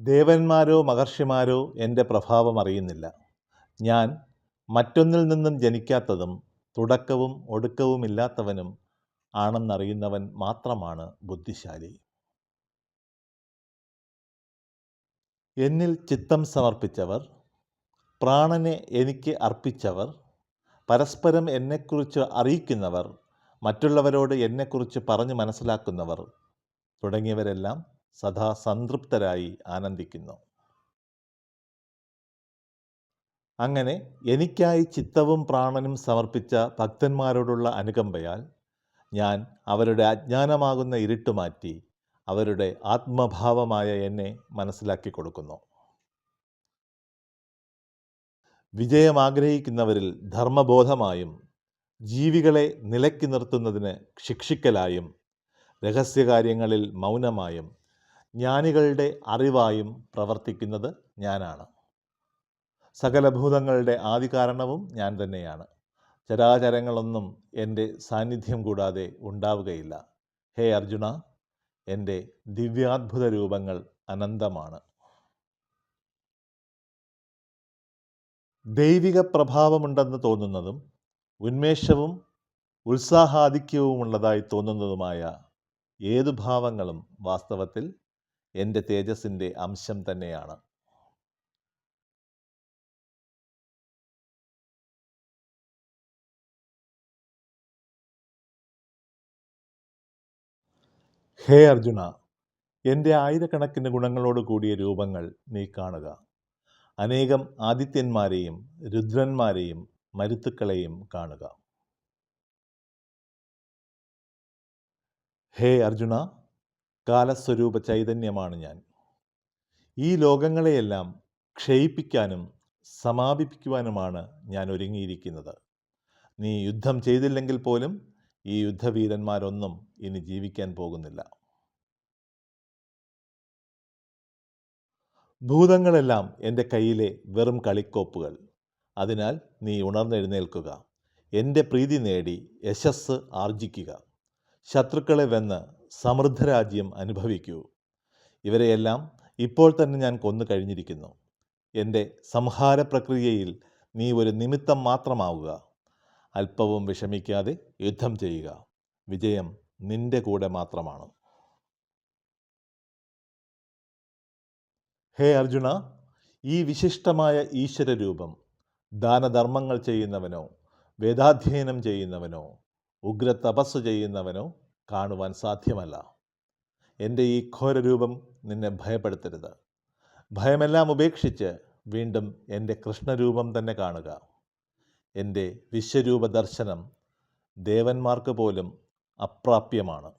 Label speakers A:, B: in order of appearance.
A: ദേവന്മാരോ മഹർഷിമാരോ എൻ്റെ പ്രഭാവം അറിയുന്നില്ല. ഞാൻ മറ്റൊന്നിൽ നിന്നും ജനിക്കാത്തതും തുടക്കവും ഒടുക്കവുമില്ലാത്തവനും ആണെന്നറിയുന്നവൻ മാത്രമാണ് ബുദ്ധിശാലി. എന്നിൽ ചിത്തം സമർപ്പിച്ചവർ, പ്രാണനെ എനിക്ക് അർപ്പിച്ചവർ, പരസ്പരം എന്നെക്കുറിച്ച് അറിയിക്കുന്നവർ, മറ്റുള്ളവരോട് എന്നെക്കുറിച്ച് പറഞ്ഞു മനസ്സിലാക്കുന്നവർ തുടങ്ങിയവരെല്ലാം സദാ സംതൃപ്തരായി ആനന്ദിക്കുന്നു. അങ്ങനെ എനിക്കായി ചിത്തവും പ്രാണനും സമർപ്പിച്ച ഭക്തന്മാരോടുള്ള അനുകമ്പയാൽ ഞാൻ അവരുടെ അജ്ഞാനമാകുന്ന ഇരുട്ട് മാറ്റി അവരുടെ ആത്മഭാവമായ എന്നെ മനസ്സിലാക്കി കൊടുക്കുന്നു. വിജയം ആഗ്രഹിക്കുന്നവരിൽ ധർമ്മബോധമായും ജീവികളെ നിലയ്ക്ക് നിർത്തുന്നതിന് ശിക്ഷിക്കലായും രഹസ്യകാര്യങ്ങളിൽ മൗനമായും ജ്ഞാനികളുടെ അറിവായും പ്രവർത്തിക്കുന്നത് ഞാനാണ്. സകല ഭൂതങ്ങളുടെ ആദികാരണവും ഞാൻ തന്നെയാണ്. ചരാചരങ്ങളൊന്നും എൻ്റെ സാന്നിധ്യം കൂടാതെ ഉണ്ടാവുകയില്ല. ഹേ അർജുന, എൻ്റെ ദിവ്യാത്ഭുത രൂപങ്ങൾ അനന്തമാണ്. ദൈവിക പ്രഭാവമുണ്ടെന്ന് തോന്നുന്നതും ഉന്മേഷവും ഉത്സാഹാധിക്യവുമുള്ളതായി തോന്നുന്നതുമായ ഏതു ഭാവങ്ങളും വാസ്തവത്തിൽ എൻ്റെ തേജസ്സിൻ്റെ അംശം തന്നെയാണ്. ഹേ അർജുന, എൻ്റെ ആയിരക്കണക്കിന് ഗുണങ്ങളോട് കൂടിയ രൂപങ്ങൾ നീ കാണുക. അനേകം ആദിത്യന്മാരെയും രുദ്രന്മാരെയും മരുത്തുക്കളെയും കാണുക. ഹേ അർജുന, കാലസ്വരൂപ ചൈതന്യമാണ് ഞാൻ. ഈ ലോകങ്ങളെയെല്ലാം ക്ഷയിപ്പിക്കാനും സമാപിപ്പിക്കുവാനുമാണ് ഞാൻ ഒരുങ്ങിയിരിക്കുന്നത്. നീ യുദ്ധം ചെയ്തില്ലെങ്കിൽ പോലും ഈ യുദ്ധവീരന്മാരൊന്നും ഇനി ജീവിക്കാൻ പോകുന്നില്ല. ഭൂതങ്ങളെല്ലാം എൻ്റെ കയ്യിലെ വെറും കളിക്കോപ്പുകൾ. അതിനാൽ നീ ഉണർന്നെഴുന്നേൽക്കുക. എൻ്റെ പ്രീതി നേടി യശസ്സ് ആർജിക്കുക. ശത്രുക്കളെ വെന്ന് സമൃദ്ധരാജ്യം അനുഭവിക്കൂ. ഇവരെയെല്ലാം ഇപ്പോൾ തന്നെ ഞാൻ കൊന്നു കഴിഞ്ഞിരിക്കുന്നു. എൻ്റെ സംഹാര പ്രക്രിയയിൽ നീ ഒരു നിമിത്തം മാത്രമാവുക. അല്പവും വിഷമിക്കാതെ യുദ്ധം ചെയ്യുക. വിജയം നിന്റെ കൂടെ മാത്രമാണ്. ഹേ അർജുന, ഈ വിശിഷ്ടമായ ഈശ്വരരൂപം ദാനധർമ്മങ്ങൾ ചെയ്യുന്നവനോ വേദാധ്യയനം ചെയ്യുന്നവനോ ഉഗ്ര തപസ് ചെയ്യുന്നവനോ കാണുവാൻ സാധ്യമല്ല. എൻ്റെ ഈ ഘോരരൂപം നിന്നെ ഭയപ്പെടുത്തരുത്. ഭയമെല്ലാം ഉപേക്ഷിച്ച് വീണ്ടും എൻ്റെ കൃഷ്ണരൂപം തന്നെ കാണുക. എൻ്റെ വിശ്വരൂപ ദർശനം ദേവന്മാർക്ക് പോലും അപ്രാപ്യമാണ്.